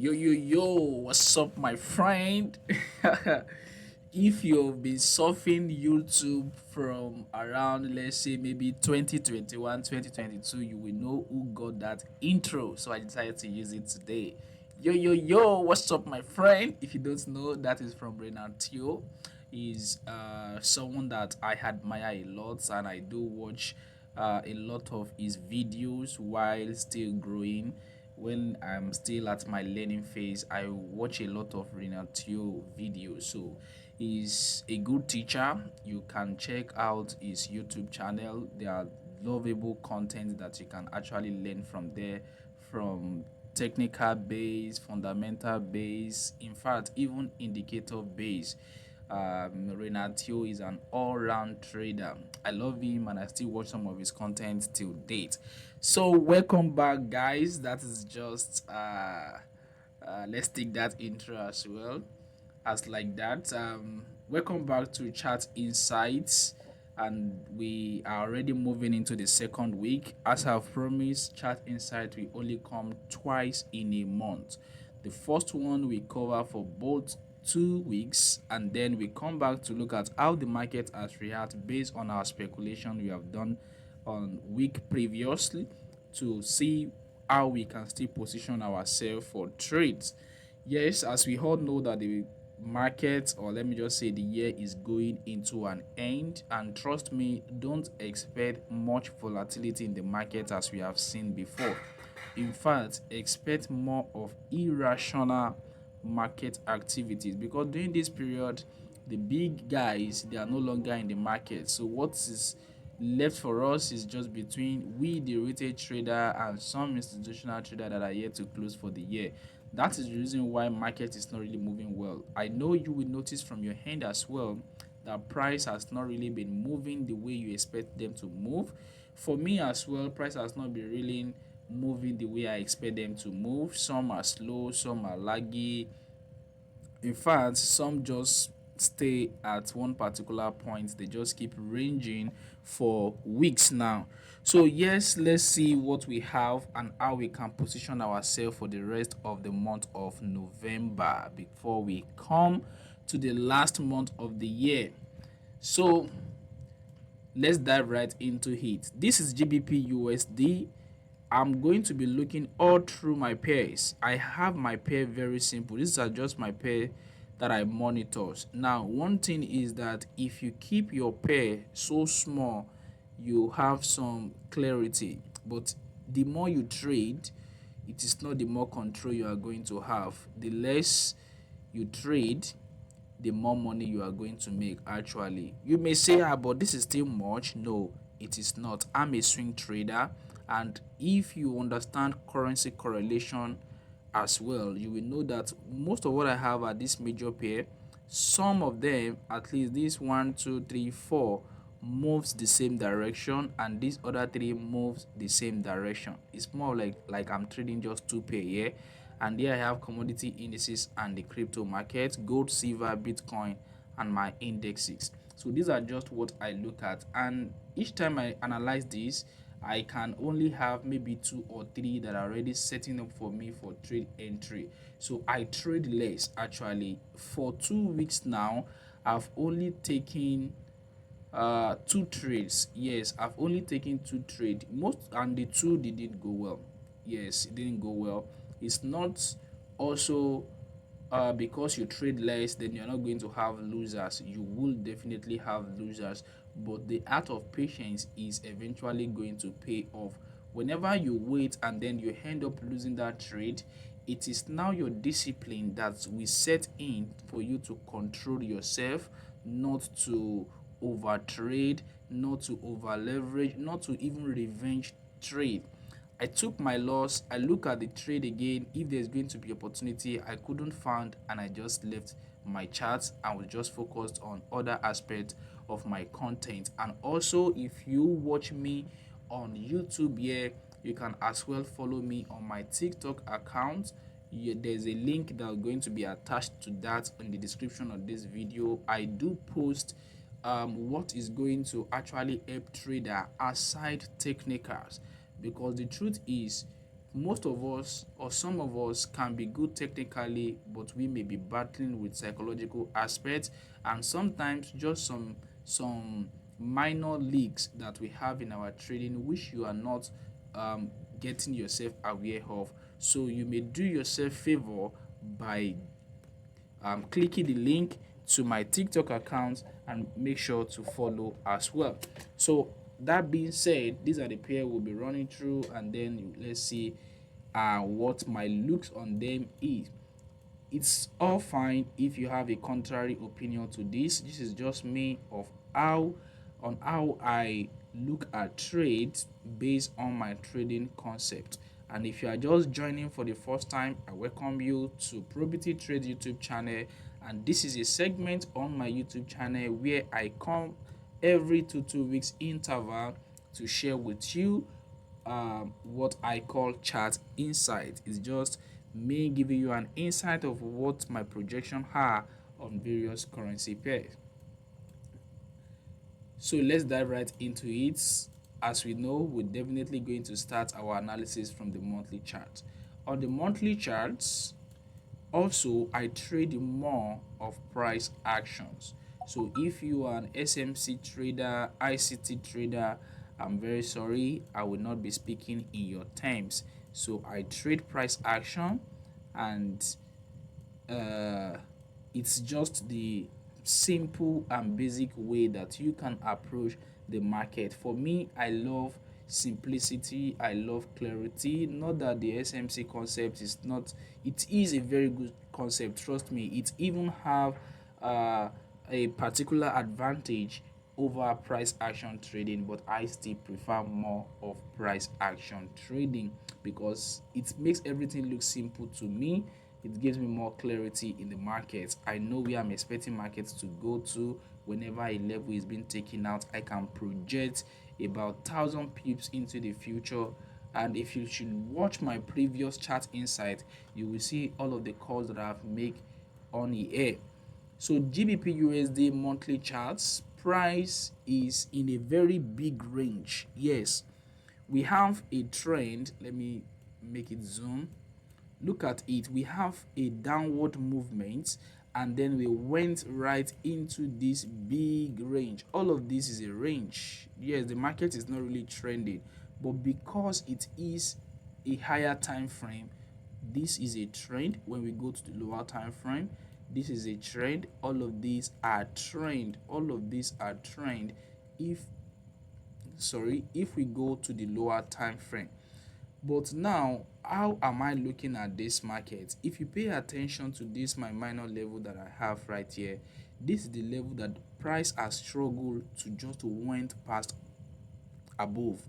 What's up, my friend? If you've been surfing YouTube from around, let's say, maybe 2021, 2022, you will know who got that intro. So I decided to use it today. What's up, my friend? If you don't know, that is from Renatio. Is someone that I admire a lot, and I do watch a lot of his videos while still growing. When I'm still at my learning phase, I watch a lot of Renatio videos. So he's a good teacher. You can check out his YouTube channel. There are lovable content that you can actually learn from there, from technical base, fundamental base, in fact, even indicator base. Renatio is an all-round trader. I love him and I still watch some of his content till date. So welcome back, guys. That is just let's take that intro as well as like that. Welcome back to Chat Insights, and we are already moving into the second week. As I've promised, Chat Insight will only come twice in a month. The first one we cover for both 2 weeks, and then we come back to look at how the market has reacted based on our speculation we have done on week previously, to see how we can still position ourselves for trades. Yes, as we all know that the market, or let me just say the year, is going into an end, and trust me, don't expect much volatility in the market as we have seen before. In fact, expect more of irrational market activities, because during this period the big guys, they are no longer in the market. So what is left for us is just between we, the retail trader, and some institutional trader that are yet to close for the year. That is the reason why market is not really moving well. I know you will notice from your hand as well that price has not really been moving the way you expect them to move. For me as well, price has not been really moving the way I expect them to move. Some are slow, some are laggy. In fact, some just stay at one particular point. They just keep ranging for weeks now. So yes, let's see what we have and how we can position ourselves for the rest of the month of November before we come to the last month of the year. So let's dive right into it. This is GBP USD. I'm going to be looking all through my pairs. I have my pair very simple. These are just my pair that I monitor. Now, one thing is that if you keep your pair so small, you have some clarity. But the more you trade, it is not the more control you are going to have. The less you trade, the more money you are going to make. Actually, you may say, but this is still much. No, it is not. I'm a swing trader, and if you understand currency correlation as well, you will know that most of what I have are this major pair. Some of them, at least this 1 2 3 4, moves the same direction, and this other three moves the same direction. It's more like I'm trading just two pair here. And here I have commodity indices and the crypto market, gold, silver, bitcoin, and my indexes. So these are just what I look at, and each time I analyze this, I can only have maybe two or three that are already setting up for me for trade entry. So I trade less. Actually, for 2 weeks now, I've only taken two trades. Yes, I've only taken two trades. Most, and the two didn't go well. Yes, it didn't go well. It's not also because you trade less, then you're not going to have losers. You will definitely have losers, but the art of patience is eventually going to pay off. Whenever you wait and then you end up losing that trade, it is now your discipline that will set in for you to control yourself, not to over trade, not to over leverage, not to even revenge trade. I took my loss. I look at the trade again. If there's going to be opportunity, I couldn't find, and I just left my charts and was just focused on other aspects of my content. And also, if you watch me on YouTube here, you can as well follow me on my TikTok account. There's a link that's going to be attached to that in the description of this video. I do post what is going to actually help trader aside technicals, because the truth is Most of us or some of us can be good technically, but we may be battling with psychological aspects and sometimes just some minor leaks that we have in our trading which you are not um, getting yourself aware of. So you may do yourself favor by clicking the link to my TikTok account and make sure to follow as well. So that being said, these are the pair we'll be running through, and then let's see what my looks on them is. It's all fine if you have a contrary opinion to this. This is just me of how how I look at trades based on my trading concept. And if you are just joining for the first time, I welcome you to Probity Trade YouTube channel. And this is a segment on my YouTube channel where I come every 2 weeks interval to share with you what I call chart insight. It's just me giving you an insight of what my projection are on various currency pairs. So let's dive right into it. As we know, we're definitely going to start our analysis from the monthly chart. On the monthly charts, also I trade more of price actions. So if you are an SMC trader, ICT trader, I'm very sorry, I will not be speaking in your terms. So I trade price action, and uh, it's just the simple and basic way that you can approach the market. For me, I love simplicity, I love clarity. Not that the SMC concept is not, it is a very good concept, trust me. It even have uh, a particular advantage over price action trading, but I still prefer more of price action trading because it makes everything look simple to me. It gives me more clarity in the market. I know where I'm expecting markets to go to whenever a level is being taken out. I can project about 1,000 pips into the future. And if you should watch my previous chart insight, you will see all of the calls that I've made on the air. So GBP USD monthly charts price is in a very big range. Yes, we have a trend. Let me make it zoom. Look at it. We have a downward movement, and then we went right into this big range. All of this is a range. Yes, the market is not really trending, but because it is a higher time frame, this is a trend. When we go to the lower time frame, this is a trend. All of these are trend. All of these are trend. If if we go to the lower time frame. But now, how am I looking at this market? If you pay attention to this my minor level that I have right here, this is the level that price has struggled to just went past above.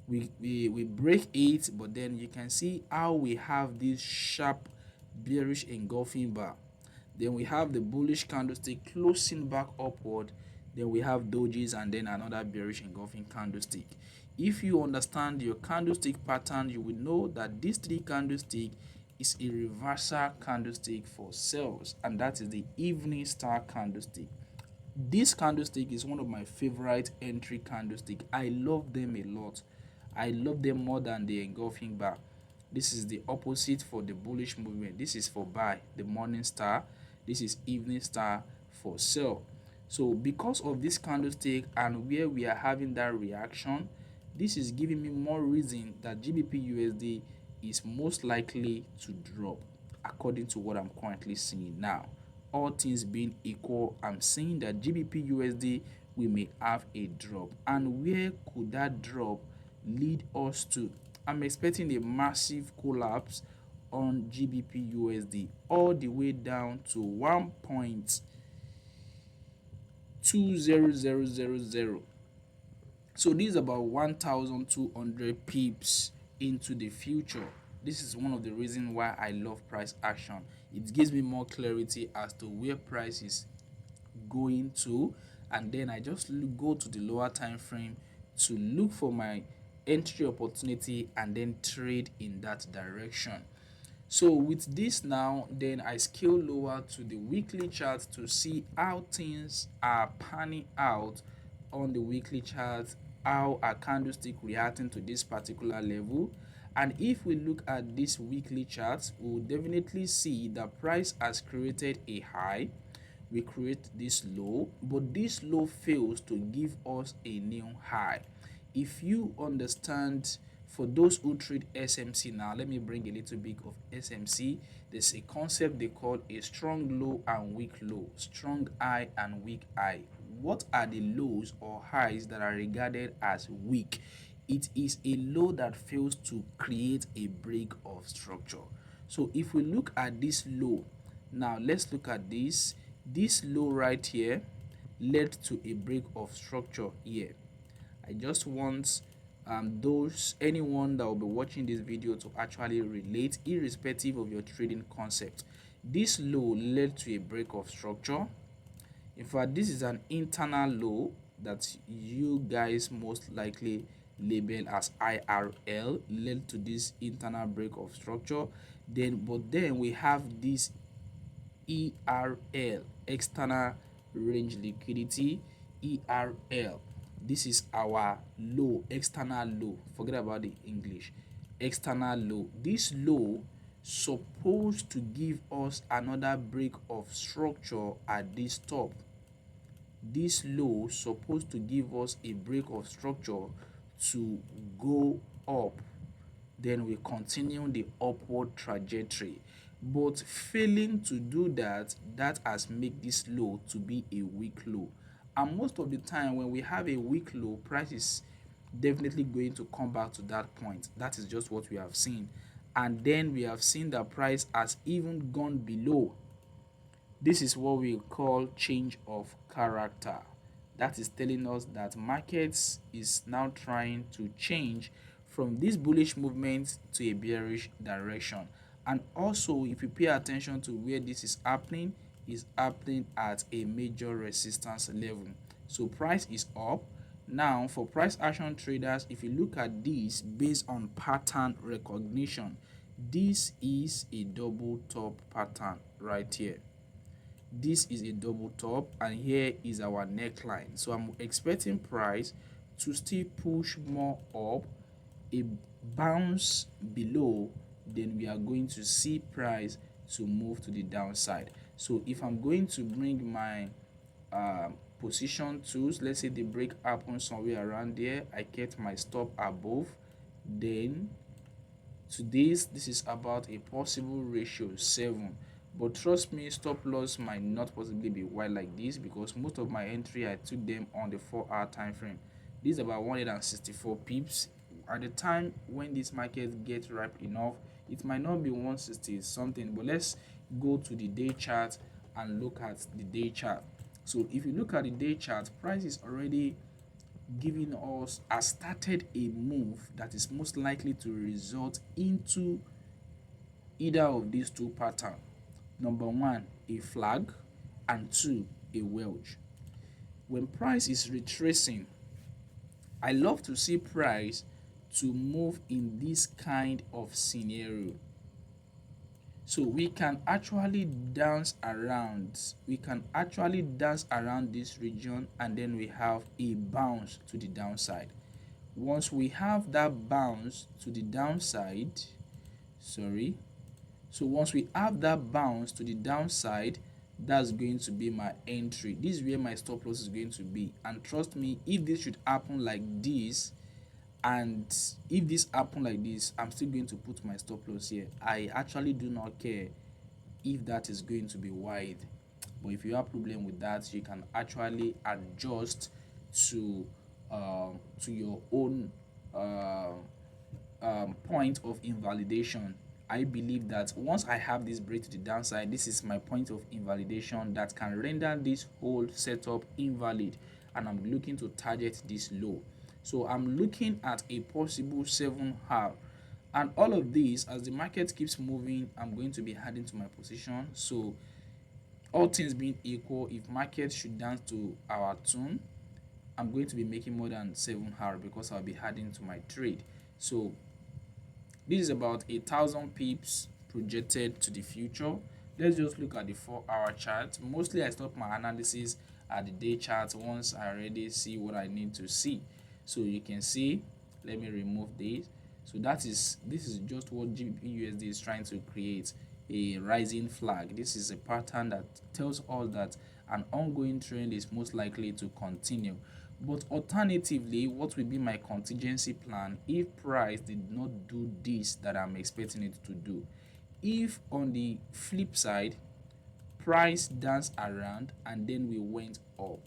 We break it, but then you can see how we have this sharp bearish engulfing bar. Then we have the bullish candlestick closing back upward. Then we have dojis and then another bearish engulfing candlestick. If you understand your candlestick pattern, you will know that this three candlestick is a reversal candlestick for sales, and that is the evening star candlestick. This candlestick is one of my favorite entry candlestick. I love them a lot. I love them more than the engulfing bar. This is the opposite for the bullish movement. This is for buy, the morning star. This is evening star for sell. So because of this candlestick and where we are having that reaction, this is giving me more reason that GBP USD is most likely to drop according to what I'm currently seeing now. All things being equal, I'm saying that GBP USD we may have a drop. And where could that drop lead us to? I'm expecting a massive collapse on GBP USD all the way down to 1.20000. So this is about 1,200 pips into the future. This is one of the reasons why I love price action. It gives me more clarity as to where price is going to, and then I just go to the lower time frame to look for my entry opportunity and then trade in that direction. So with this now, then I scale lower to the weekly chart to see how things are panning out on the weekly chart, how a candlestick reacting to this particular level. And if we look at this weekly chart, we'll definitely see the price has created a high. We create this low, but this low fails to give us a new high. If you understand, for those who trade SMC, now let me bring a little bit of SMC. There's a concept they call a strong low and weak low, strong high and weak high. What are the lows or highs that are regarded as weak? It is a low that fails to create a break of structure. So if we look at this low, now let's look at this low right here led to a break of structure here. I just want those anyone that will be watching this video to actually relate, irrespective of your trading concept. This low led to a break of structure. In fact, this is an internal low that you guys most likely label as IRL, led to this internal break of structure. But then we have this ERL, external range liquidity. ERL, this is our low, external low. Forget about the English. External low. This low supposed to give us another break of structure at this top. This low supposed to give us a break of structure to go up, then we continue the upward trajectory. But failing to do that, that has made this low to be a weak low. And most of the time when we have a weak low, price is definitely going to come back to that point. That is just what we have seen. And then we have seen the price has even gone below. This is what we call change of character. That is telling us that markets is now trying to change from this bullish movement to a bearish direction. And also, if you pay attention to where this is happening at a major resistance level. So price is up. Now for price action traders, if you look at this based on pattern recognition, this is a double top pattern right here. This is a double top, and here is our neckline. So I'm expecting price to still push more up, a bounce below, then we are going to see price to move to the downside. So if I'm going to bring my position tools, let's say the break happens somewhere around there, I get my stop above, then to this is about a possible ratio 7. But trust me, stop loss might not possibly be wide like this, because most of my entry I took them on the 4-hour time frame. This is about 164 pips. At the time when this market gets ripe enough, it might not be 160 something, but let's go to the day chart and look at the day chart. So if you look at the day chart, price is already giving us has started a move that is most likely to result into either of these two patterns. Number one, a flag, and two, a wedge. When price is retracing, I love to see price to move in this kind of scenario. So we can actually dance around this region, and then we have a bounce to the downside. Once we have that bounce to the downside, once we have that bounce to the downside, that's going to be my entry. This is where my stop loss is going to be. And trust me, if this should happen like this, and if this happen like this, I'm still going to put my stop loss here. I actually do not care if that is going to be wide, but if you have problem with that, you can actually adjust to your own point of invalidation. I believe that once I have this break to the downside, this is my point of invalidation that can render this whole setup invalid, and I'm looking to target this low. So I'm looking at a possible 7-hour, and all of this, as the market keeps moving, I'm going to be adding to my position. So all things being equal, if market should dance to our tune, I'm going to be making more than 7-hour because I'll be adding to my trade. So this is about 1,000 pips projected to the future. Let's just look at the 4-hour chart. Mostly I stop my analysis at the day chart once I already see what I need to see. So you can see, let me remove this. So this is just what GBP is trying to create, a rising flag. This is a pattern that tells us that an ongoing trend is most likely to continue. But alternatively, what will be my contingency plan if price did not do this that I'm expecting it to do? If on the flip side price danced around and then we went up,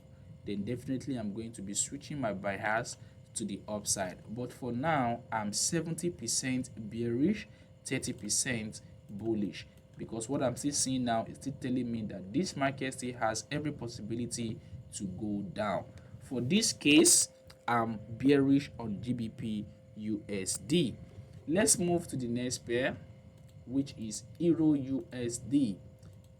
then definitely I'm going to be switching my bias to the upside. But for now, I'm 70% bearish, 30% bullish, because what I'm still seeing now is still telling me that this market still has every possibility to go down. For this case, I'm bearish on GBP USD. Let's move to the next pair, which is Euro USD.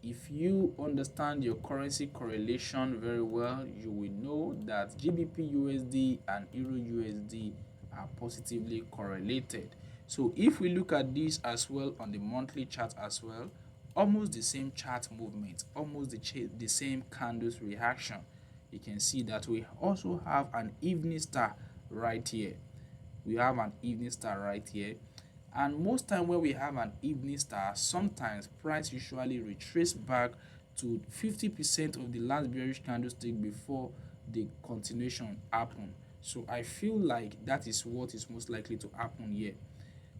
If you understand your currency correlation very well, you will know that GBP USD and Euro USD are positively correlated. So if we look at this as well on the monthly chart as well, almost the same chart movement, almost the same candles reaction. You can see that we also have an evening star right here. We have an evening star right here, and most time when we have an evening star, sometimes price usually retrace back to 50% of the last bearish candlestick before the continuation happen. So I feel like that is what is most likely to happen here.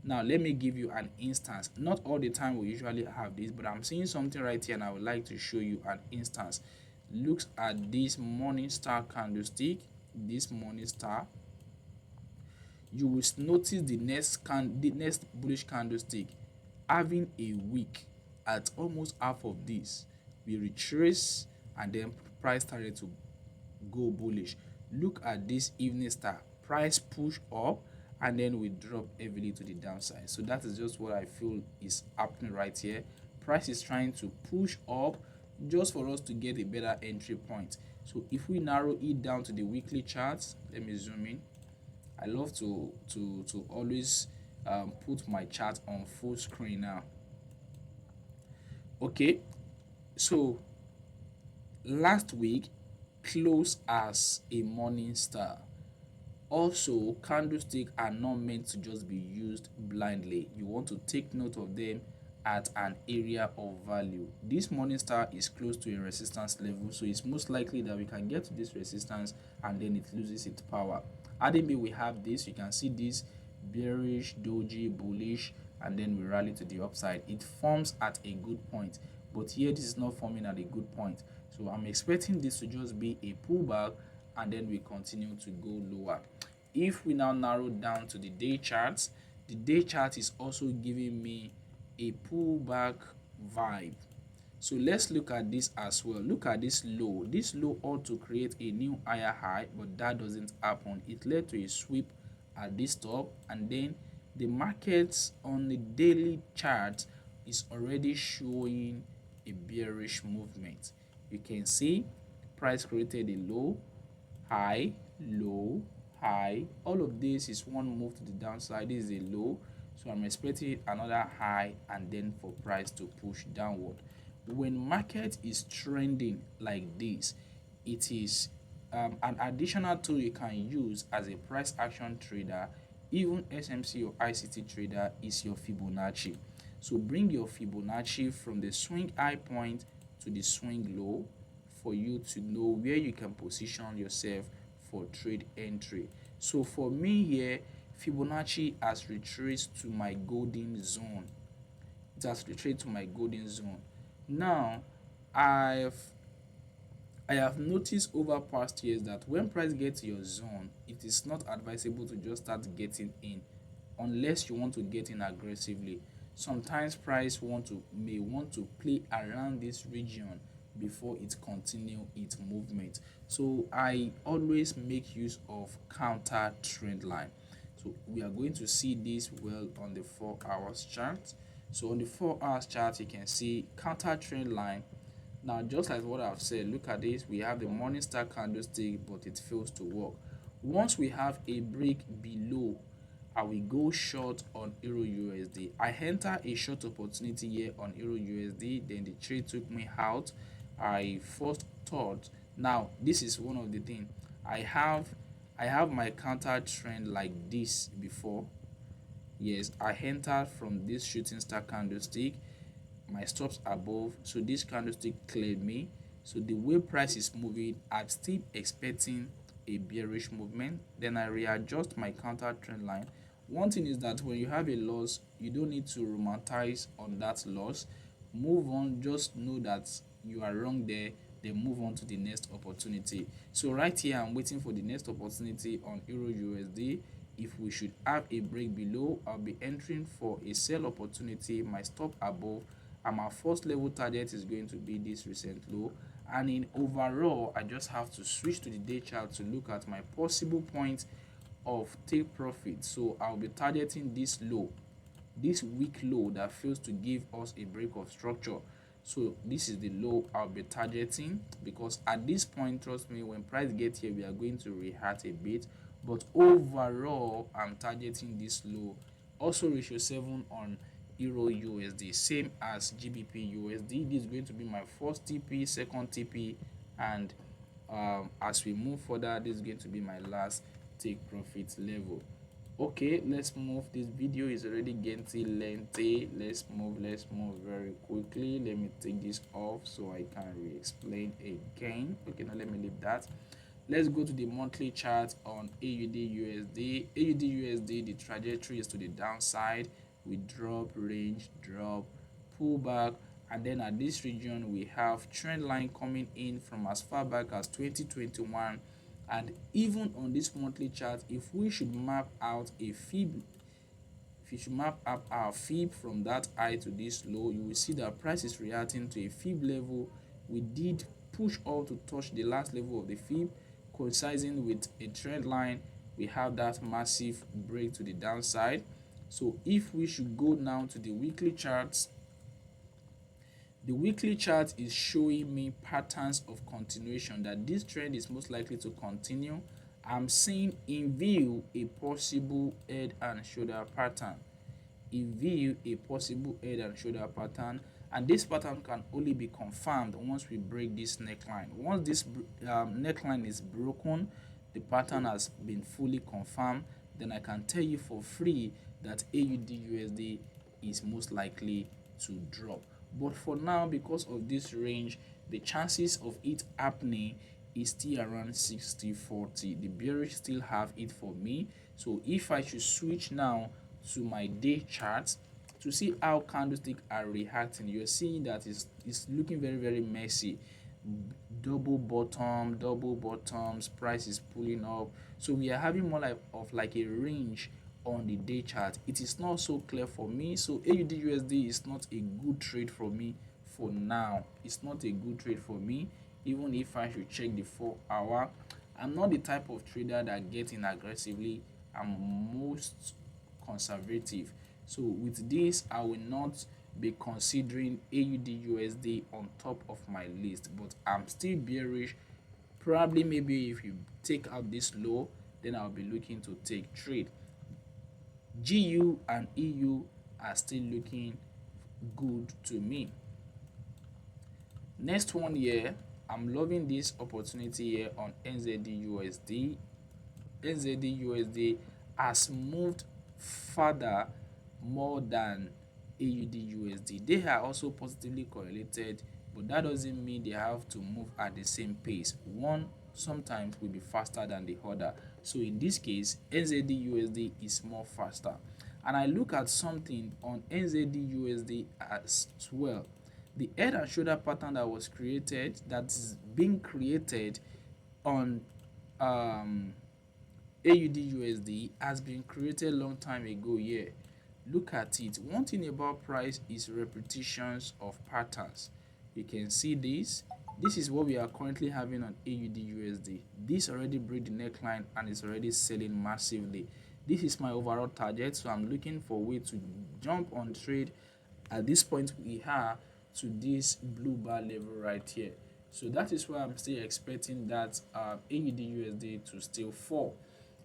Now let me give you an instance. Not all the time we usually have this, but I'm seeing something right here and I would like to show you an instance. Looks at this morning star candlestick, this morning star. You will notice the next bullish candlestick having a wick at almost half of this. We retrace and then price started to go bullish. Look at this evening star, price push up and then we drop heavily to the downside. So that is just what I feel is happening right here. Price is trying to push up just for us to get a better entry point. So if we narrow it down to the weekly charts, let me zoom in. I love to always put my chart on full screen now. Okay, so last week closed as a morning star. Also, candlesticks are not meant to just be used blindly. You want to take note of them at an area of value. This morning star is close to a resistance level, so it's most likely that we can get to this resistance and then it loses its power. Adding B, we have this. You can see this bearish, doji, bullish, and then we rally to the upside. It forms at a good point, but here this is not forming at a good point. So I'm expecting this to just be a pullback and then we continue to go lower. If we now narrow down to the day charts, the day chart is also giving me a pullback vibe. So let's look at this as well. Look at this low. This low ought to create a new higher high, but that doesn't happen. It led to a sweep at this top, and then the markets on the daily chart is already showing a bearish movement. You can see price created a low, high, low, high. All of this is one move to the downside. This is a low, so I'm expecting another high and then for price to push downward. When market is trending like this, it is an additional tool you can use as a price action trader. Even SMC or ICT trader is your Fibonacci. So bring your Fibonacci from the swing high point to the swing low for you to know where you can position yourself for trade entry. So for me here, Fibonacci has retraced to my golden zone. It has retraced to my golden zone. Now, I've I have noticed over past years that when price gets to your zone, it is not advisable to just start getting in unless you want to get in aggressively. Sometimes price may want to play around this region before it continue its movement. So I always make use of counter trend line. So we are going to see this well on the 4 hours chart. So on the 4 hours chart, you can see counter trend line. Now, just like what I've said, look at this. We have the morning star candlestick, but it fails to work. Once we have a break below, I will go short on Euro USD. I enter a short opportunity here on Euro USD. Then the trade took me out. I first thought. Now, this is one of the things. I have my counter trend like this before. Yes, I entered from this shooting star candlestick, my stops above, so this candlestick cleared me. So the way price is moving, I'm still expecting a bearish movement. Then I readjust my counter trend line. One thing is that when you have a loss, you don't need to romanticize on that loss. Move on, just know that you are wrong there, then move on to the next opportunity. So right here I'm waiting for the next opportunity on euro USD. If we should have a break below, I'll be entering for a sell opportunity, my stop above, and my first level target is going to be this recent low. And in overall, I just have to switch to the day chart to look at my possible point of take profit. So I'll be targeting this low, this weak low that fails to give us a break of structure. So this is the low I'll be targeting, because at this point, trust me, when price gets here we are going to react a bit, but overall I'm targeting this low. Also ratio 7 on euro USD, same as GBP USD. This is going to be my first TP, second TP, and as we move further, this is going to be my last take profit level. Okay, let's move. This video is already getting lengthy. Let's move very quickly. Let me take this off so I can re-explain again. Okay, now let me leave that. Let's go to the monthly chart on AUD USD. AUD USD, the trajectory is to the downside. We drop, range, drop, pull back, and then at this region we have trend line coming in from as far back as 2021. And even on this monthly chart, if we should map out a fib, if you should map up our fib from that high to this low, you will see that price is reacting to a fib level. We did push all to touch the last level of the fib, coinciding with a trend line. We have that massive break to the downside. So if we should go now to the weekly charts, the weekly chart is showing me patterns of continuation, that this trend is most likely to continue. I'm seeing in view a possible head and shoulder pattern. In view a possible head and shoulder pattern, and this pattern can only be confirmed once we break this neckline. Once this neckline is broken, the pattern has been fully confirmed, then I can tell you for free that AUD USD is most likely to drop. But for now, because of this range, the chances of it happening is still around 60-40. The bearish still have it for me. So if I should switch now to my day chart to see how candlesticks are reacting, you're seeing that it's looking very messy. Double bottom, double bottoms, price is pulling up. So we are having more like a range on the day chart. It is not so clear for me. So AUD USD is not a good trade for me for now. It's not a good trade for me. Even if I should check the 4 hour, I'm not the type of trader that gets in aggressively. I'm most conservative. So with this, I will not be considering AUD USD on top of my list, but I'm still bearish. Probably maybe if you take out this low, then I'll be looking to take trade. GU and EU are still looking good to me. Next one here, I'm loving this opportunity here on NZD USD. NZD USD has moved further more than AUD USD. They are also positively correlated, but that doesn't mean they have to move at the same pace. One sometimes will be faster than the other. So in this case, NZD USD is more faster. And I look at something on NZD USD as well. The head and shoulder pattern that was created, that's being created on AUD USD, has been created long time ago here. Look at it. One thing about price is repetitions of patterns. You can see this. This is what we are currently having on AUD USD. This already broke the neckline and is already selling massively. This is my overall target, so I'm looking for a way to jump on trade at this point we are to this blue bar level right here. So that is why I'm still expecting that AUD USD to still fall.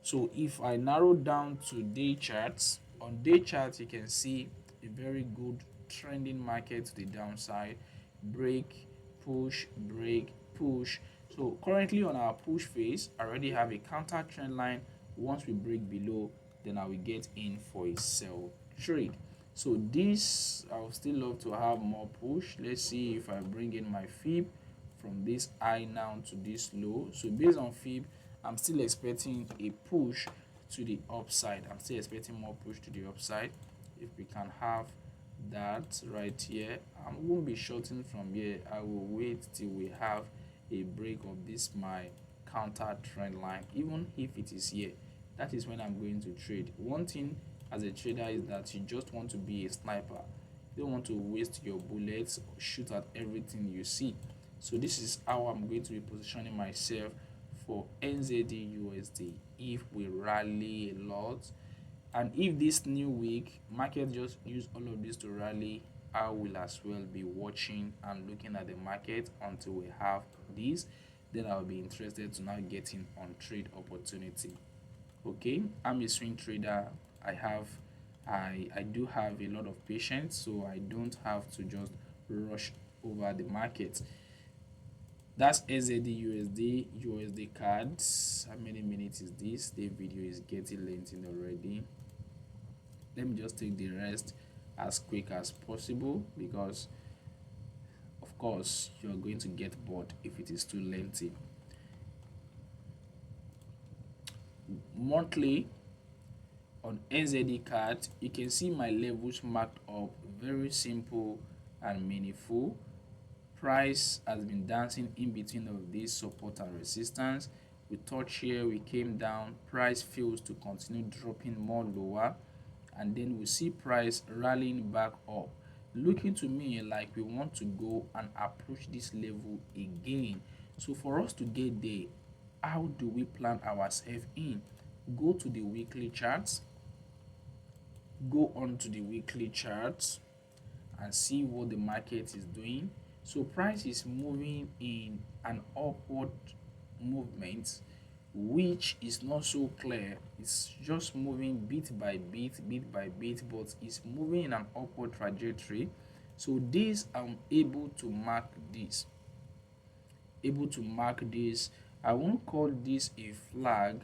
So if I narrow down to day charts, on day charts you can see a very good trending market to the downside. Break, push, break, push. So currently on our push phase, I already have a counter trend line. Once we break below, then I will get in for a sell trade. So this, I would still love to have more push. Let's see if I bring in my fib from this high now to this low. So based on fib, I'm still expecting a push to the upside. I'm still expecting more push to the upside. If we can have that right here, I won't be shorting from here. I will wait till we have a break of this my counter trend line. Even if it is here, that is when I'm going to trade. One thing as a trader is that you just want to be a sniper. You don't want to waste your bullets or shoot at everything you see. So this is how I'm going to be positioning myself for NZD USD if we rally a lot. And if this new week market just use all of this to rally, I will as well be watching and looking at the market until we have this. Then I'll be interested to now getting on trade opportunity. Okay, I'm a swing trader. I do have a lot of patience, so I don't have to just rush over the market. That's SZD USD cards. How many minutes is this? The video is getting lengthy already. Let me just take the rest as quick as possible, because of course you're going to get bored if it is too lengthy. Monthly on NZD card, you can see my levels marked up, very simple and meaningful. Price has been dancing in between of this support and resistance. We touch here, we came down, price fails to continue dropping more lower, and then we see price rallying back up, looking to me like we want to go and approach this level again. So for us to get there, how do we plan ourselves in? Go to the weekly charts, go on to the weekly charts and see what the market is doing. So price is moving in an upward movement, which is not so clear. It's just moving bit by bit, but it's moving in an upward trajectory. So this, I'm able to mark this. I won't call this a flag.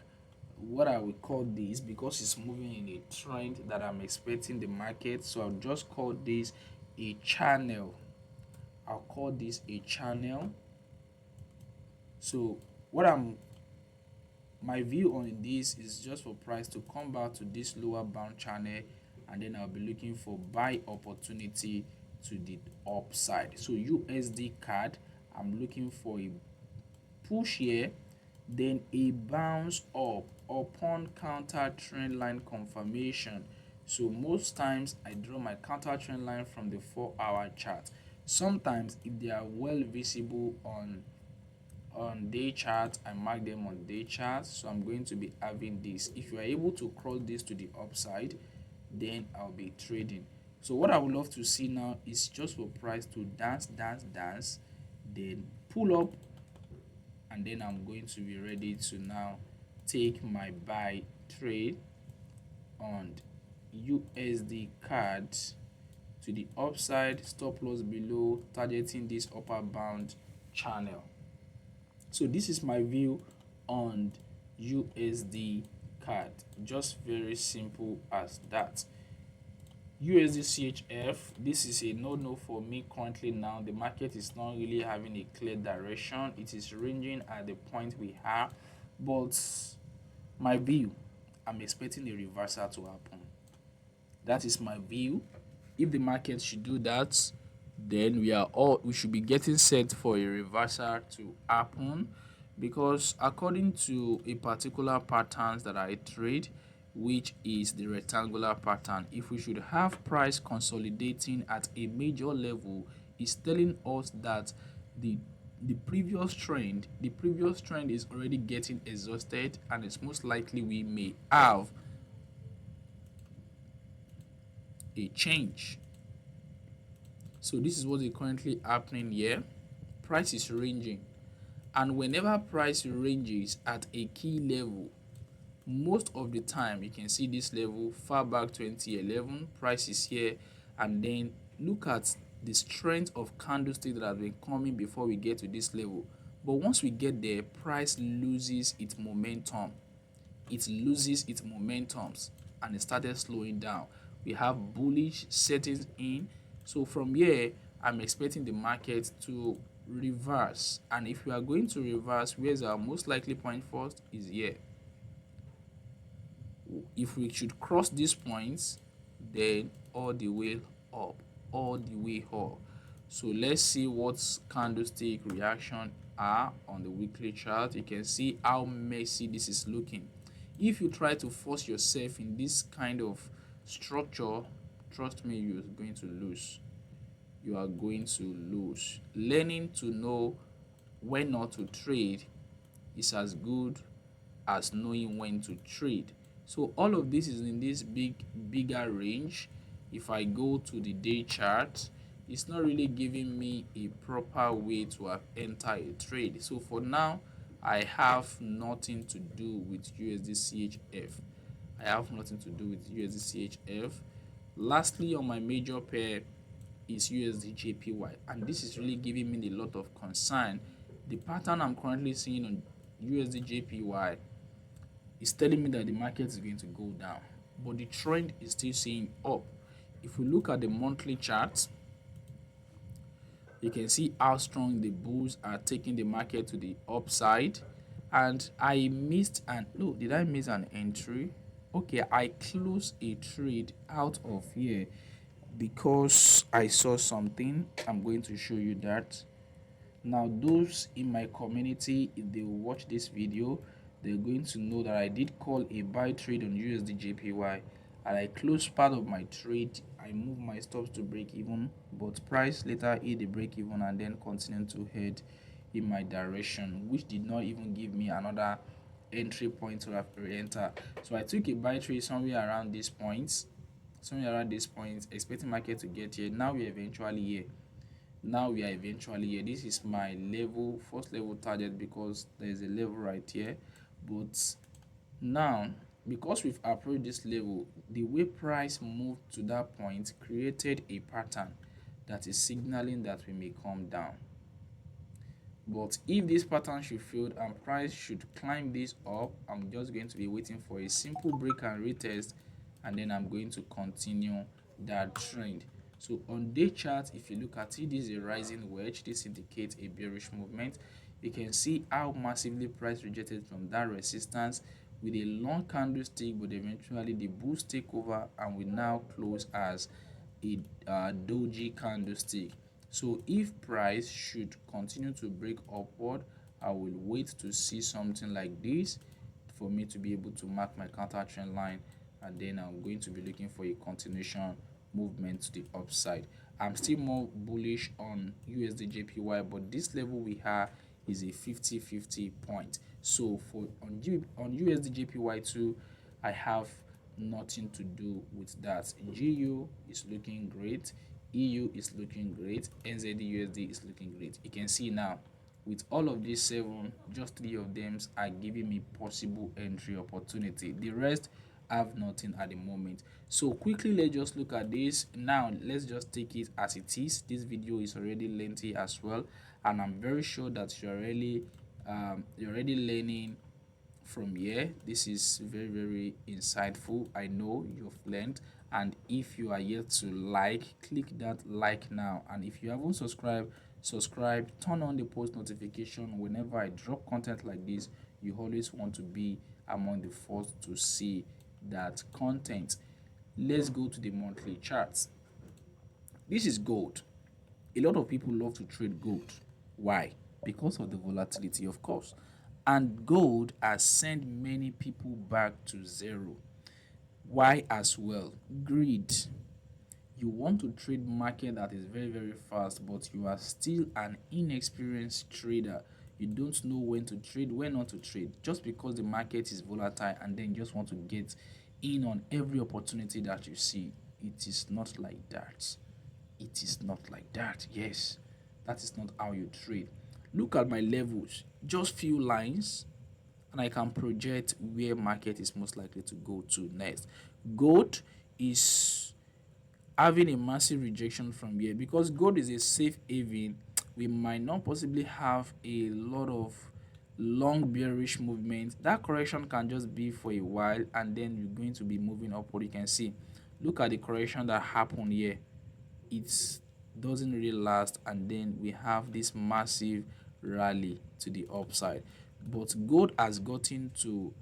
What I will call this, because it's moving in a trend that I'm expecting the market, so I'll just call this a channel. I'll call this a channel. So what I'm my view on this is just for price to come back to this lower bound channel, and then I'll be looking for buy opportunity to the upside. So USD card, I'm looking for a push here, then a bounce up upon counter trend line confirmation. So most times I draw my counter trend line from the 4-hour chart. Sometimes if they are well visible on day chart, I mark them on day chart. So I'm going to be having this. If you are able to cross this to the upside, then I'll be trading. So what I would love to see now is just for price to dance, then pull up, and then I'm going to be ready to now take my buy trade on USD card to the upside, stop loss below, targeting this upper bound channel. So this is my view on USD card, just very simple as that. USD CHF, this is a no for me currently. Now the market is not really having a clear direction. It is ranging at the point we have, but my view, I'm expecting a reversal to happen. That is my view. If the market should do that, then we should be getting set for a reversal to happen, because according to a particular patterns that I trade, which is the rectangular pattern, if we should have price consolidating at a major level, is telling us that the previous trend is already getting exhausted, and it's most likely we may have a change. So this is what is currently happening here. Price is ranging, and whenever price ranges at a key level, most of the time you can see this level far back 2011, price is here, and then look at the strength of candlestick that has been coming before we get to this level. But once we get there, price loses its momentum. It loses its momentums. and it started slowing down. We have bullish settings in. So from here, I'm expecting the market to reverse. And if we are going to reverse, where's our most likely point first is here. If we should cross these points, then all the way up, all the way up. So let's see what candlestick reaction are on the weekly chart. You can see how messy this is looking. If you try to force yourself in this kind of structure, trust me, you're going to lose. You are going to lose. Learning to know when not to trade is as good as knowing when to trade. So all of this is in this bigger range. If I go to the day chart, it's not really giving me a proper way to enter a trade. So for now, I have nothing to do with USD CHF. I have nothing to do with USD CHF. Lastly, on my major pair is USD JPY, and this is really giving me a lot of concern. The pattern I'm currently seeing on USD JPY is telling me that the market is going to go down, but the trend is still saying up. If we look at the monthly charts, you can see how strong the bulls are taking the market to the upside. And I missed an no, did I miss an entry? Okay, I closed a trade out of here because I saw something. I'm going to show you that. Now, those in my community, if they watch this video, they're going to know that I did call a buy trade on USD JPY, and I closed part of my trade. I moved my stops to break even, but price later hit the break even and then continued to head in my direction, which did not even give me another entry point to enter. So I took a buy trade somewhere around this point, expecting market to get here. Now we're eventually here. This is my level, first level target, because there's a level right here. But now, because we've approached this level, the way price moved to that point created a pattern that is signaling that we may come down. But if this pattern should fail and price should climb this up, I'm just going to be waiting for a simple break and retest, and then I'm going to continue that trend. So on day chart, if you look at it, this is a rising wedge. This indicates a bearish movement. You can see how massively price rejected from that resistance with a long candlestick, but eventually the bulls take over and we now close as a doji candlestick. So if price should continue to break upward, I will wait to see something like this for me to be able to mark my counter trend line, and then I'm going to be looking for a continuation movement to the upside. I'm still more bullish on USD JPY, but this level we have is a 50-50 point. So for on USD JPY 2, I have nothing to do with that. GU is looking great, EU is looking great, NZD/USD is looking great. You can see now with all of these seven, just three of them are giving me possible entry opportunity. The rest have nothing at the moment. So quickly, let's just look at this now. Let's just take it as it is. This video is already lengthy as well, and I'm very sure that you're already learning from here. This is very insightful. I know you've learned, and if you are yet to like, click that like now, and if you haven't subscribe, turn on the post notification. Whenever I drop content like this, you always want to be among the first to see that content. Let's go to the monthly charts. This is gold. A lot of people love to trade gold. Why? Because of the volatility, of course. And gold has sent many people back to zero. Why as well? Greed. You want to trade market that is very fast, but you are still an inexperienced trader. You don't know when to trade, when not to trade, just because the market is volatile, and then just want to get in on every opportunity that you see. It is not like that. It is not like that. Yes, that is not how you trade. Look at my levels, just few lines, and I can project where market is most likely to go to next. Gold is having a massive rejection from here because gold is a safe haven. We might not possibly have a lot of long bearish movement. That correction can just be for a while and then you're going to be moving upward. You can see, look at the correction that happened here. It doesn't really last, and then we have this massive rally to the upside. But gold has gotten to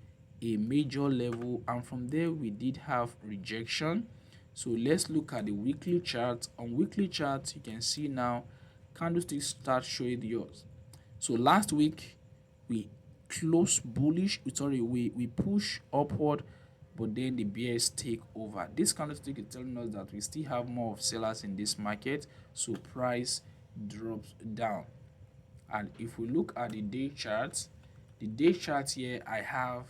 a major level, and from there we did have rejection. So let's look at the weekly chart. On weekly charts, you can see now candlesticks start showing yours. So last week we close bullish, sorry, we push upward, but then the bears take over. This candlestick is telling us that we still have more of sellers in this market, so price drops down. And if we look at the day chart here, I have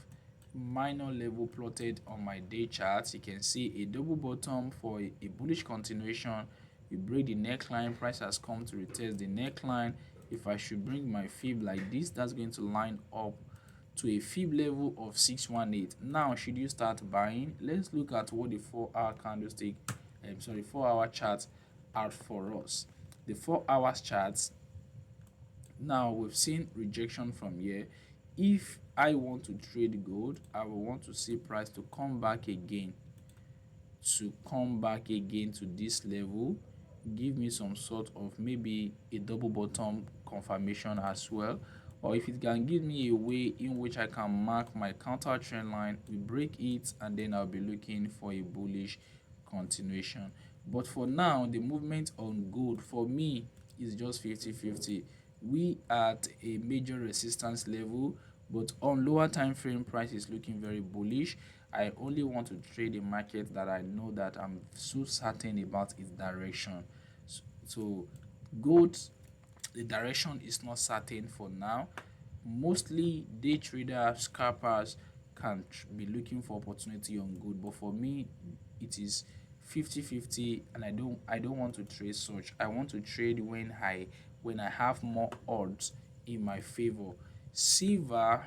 minor level plotted on my day chart. You can see a double bottom for a bullish continuation. We break the neckline, price has come to retest the neckline. If I should bring my fib like this, that's going to line up to a fib level of 618. Now should you start buying? Let's look at what the 4-hour candlestick, 4-hour chart out for us. The 4 hours charts, now we've seen rejection from here. If I want to trade gold, I will want to see price to come back again, to this level, give me some sort of maybe a double bottom confirmation as well. Or if it can give me a way in which I can mark my counter trend line, we break it, and then I'll be looking for a bullish continuation. But for now, the movement on gold for me is just 50-50. We at a major resistance level, but on lower time frame, price is looking very bullish. I only want to trade a market that I know that I'm so certain about its direction. So gold, the direction is not certain for now. Mostly day traders, scalpers can be looking for opportunity on gold, but for me it is 50-50, and I don't want to trade such. I want to trade when I have more odds in my favor. Silver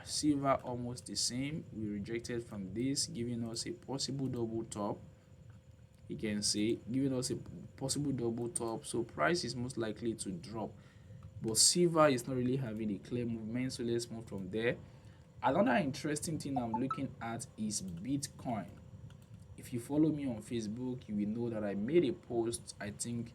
almost the same. We rejected from this, giving us a possible double top. You can see, giving us a possible double top, so price is most likely to drop. But silver is not really having a clear movement, so let's move from there. Another interesting thing I'm looking at is Bitcoin. If you follow me on Facebook, you will know that I made a post, I think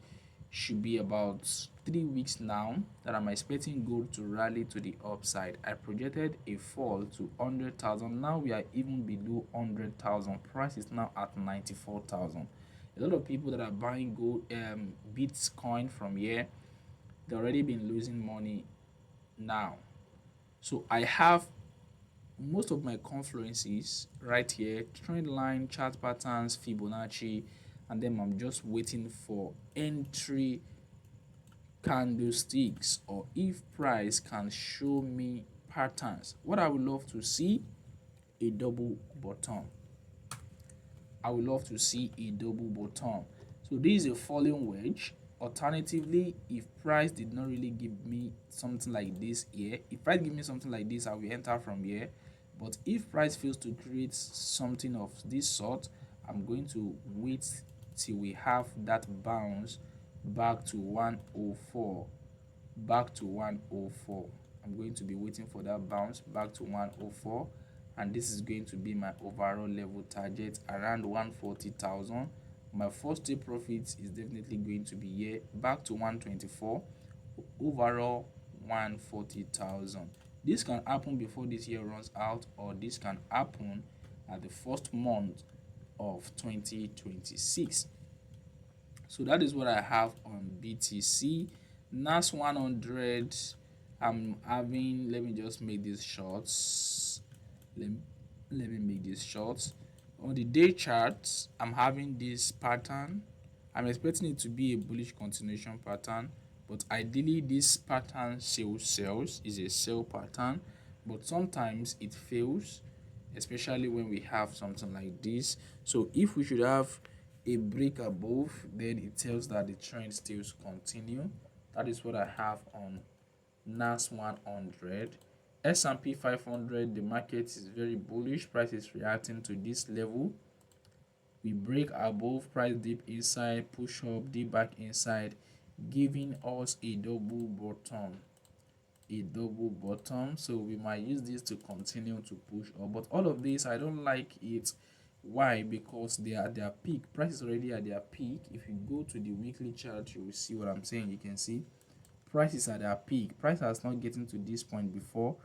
should be about 3 weeks now, that I'm expecting gold to rally to the upside. I projected a fall to 100,000. Now we are even below 100,000. Price is now at 94,000. A lot of people that are buying gold, Bitcoin from here, they've already been losing money now. So I have most of my confluences right here: trend line, chart patterns, Fibonacci, and then I'm just waiting for entry candlesticks, or if price can show me patterns. What I would love to see, a double bottom. I would love to see a double bottom. So this is a falling wedge. Alternatively, if price did not really give me something like this here, if price give me something like this, I will enter from here. But if price fails to create something of this sort, I'm going to wait till we have that bounce back to 104. Back to 104. I'm going to be waiting for that bounce back to 104, and this is going to be my overall level target around 140,000. My first day profit is definitely going to be here, back to 124, overall 140,000. This can happen before this year runs out, or this can happen at the first month of 2026. So that is what I have on BTC. NAS 100, I'm having, let me just make these shorts. Let me make these shorts. On the day charts, I'm having this pattern. I'm expecting it to be a bullish continuation pattern, but ideally this pattern sells, is a sell pattern, but sometimes it fails, especially when we have something like this. So if we should have a break above, then it tells that the trend still continue. That is what I have on NAS 100. S&P 500, the market is very bullish. Price is reacting to this level. We break above, price dip inside, push up, dip back inside, giving us a double bottom. a double bottom, so we might use this to continue to push up. But all of this, I don't like it. Why? Because they are their peak price is already at their peak. If you go to the weekly chart, you will see what I'm saying. You can see prices at their peak. Price has not getting to this point before.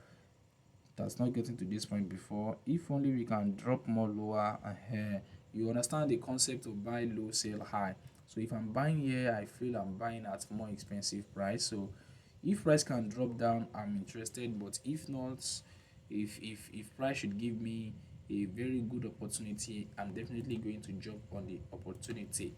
That's not getting to this point before. If only we can drop more lower ahead. You understand the concept of buy low, sell high. So if I'm buying here, I feel I'm buying at more expensive price. So if price can drop down, I'm interested. But if not, if price should give me a very good opportunity, I'm definitely going to jump on the opportunity.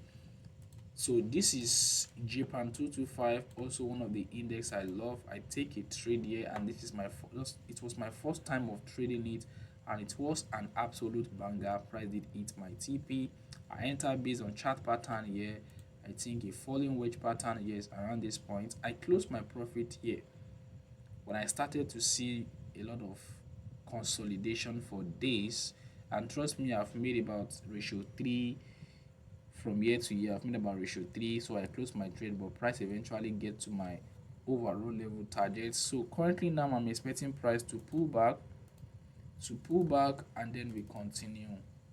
So this is Japan 225, also one of the index I love. I take a trade here, and this is my first, it was my first time of trading it, and it was an absolute banger. Price did hit my TP. I entered based on chart pattern here. I think a falling wedge pattern here is around this point. I closed my profit here when I started to see a lot of consolidation for days. And trust me, I've made about ratio 3 from year to year. I've made about ratio 3, so I closed my trade, but price eventually get to my overall level target. So currently now I'm expecting price to pull back, and then we continue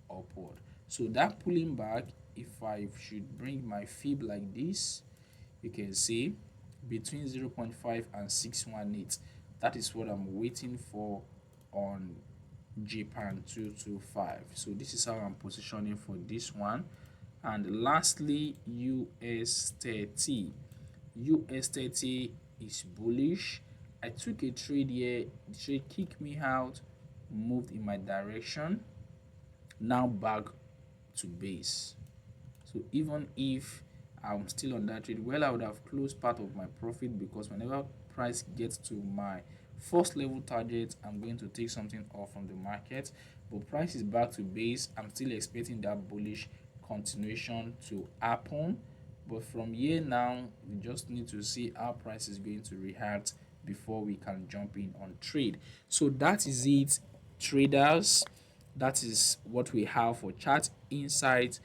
upward. So that pulling back, if I should bring my fib like this, you can see between 0.5 and 618. That is what I'm waiting for on Japan 225. So this is how I'm positioning for this one. And lastly, US 30. US 30 is bullish. I took a trade here. The trade kicked me out, moved in my direction, now back to base. So even if I'm still on that trade, well, I would have closed part of my profit, because whenever price gets to my first level target, I'm going to take something off from the market. But price is back to base. I'm still expecting that bullish continuation to happen. But from here now, we just need to see how price is going to react before we can jump in on trade. So that is it, traders. That is what we have for chart insight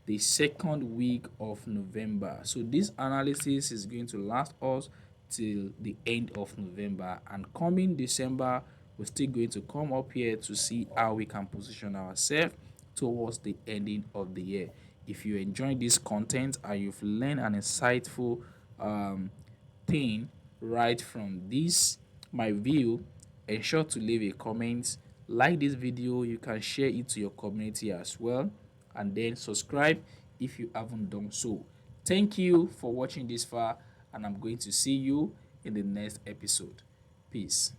the second week of November. So this analysis is going to last us till the end of November, and coming December we're still going to come up here to see how we can position ourselves towards the ending of the year. If you enjoy this content and you've learned an insightful thing right from this my view, ensure to leave a comment, like this video. You can share it to your community as well, and then subscribe if you haven't done so. Thank you for watching this far, and I'm going to see you in the next episode. Peace.